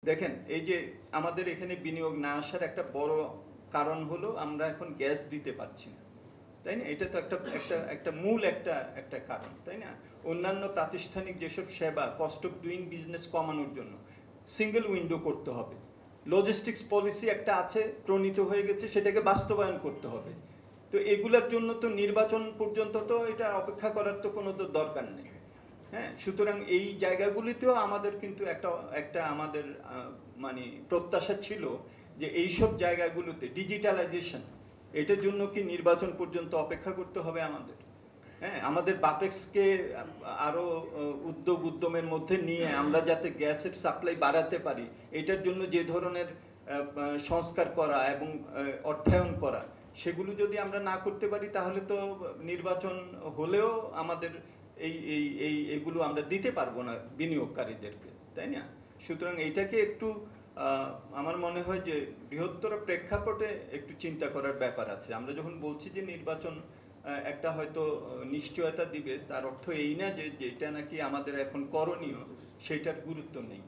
দেখেন এই যে আমাদের এখানে বিনিয়োগ না আসার একটা বড় কারণ হলো আমরা এখন গ্যাস দিতে পারছি না, তাই না? এটা তো একটা একটা একটা মূল একটা একটা কারণ, তাই না? অন্যান্য প্রাতিষ্ঠানিক যেসব সেবা কস্ট অফ ডুইং বিজনেস কমানোর জন্য সিঙ্গেল উইন্ডো করতে হবে। লজিস্টিক্স পলিসি একটা আছে, প্রণীত হয়ে গেছে, সেটাকে বাস্তবায়ন করতে হবে। তো এগুলোর জন্য তো নির্বাচন পর্যন্ত তো এটা অপেক্ষা করার তো কোনো তো দরকার নেই। হ্যাঁ, সুতরাং এই জায়গাগুলিতেও আমাদের কিন্তু একটা একটা আমাদের মানে প্রত্যাশা ছিল যে এইসব জায়গাগুলোতে ডিজিটালাইজেশন, এটার জন্য কি নির্বাচন পর্যন্ত অপেক্ষা করতে হবে আমাদের? হ্যাঁ, আমাদের বাপেক্সকে আরো উদ্যোগ উদ্যমের মধ্যে নিয়ে আমরা যাতে গ্যাসের সাপ্লাই বাড়াতে পারি, এটার জন্য যে ধরনের সংস্কার করা এবং অর্থায়ন করা, সেগুলো যদি আমরা না করতে পারি তাহলে তো নির্বাচন হলেও আমাদের এই এই এই এগুলো আমরা দিতে পারবো না বিনিয়োগকারীদেরকে, তাই না? সুতরাং এইটাকে একটু আমার মনে হয় যে বৃহত্তর প্রেক্ষাপটে একটু চিন্তা করার ব্যাপার আছে। আমরা যখন বলছি যে নির্বাচন একটা হয়তো নিশ্চয়তা দিবে, তার অর্থ এই না যে যেটা নাকি আমাদের এখন করণীয় সেটার গুরুত্ব নেই।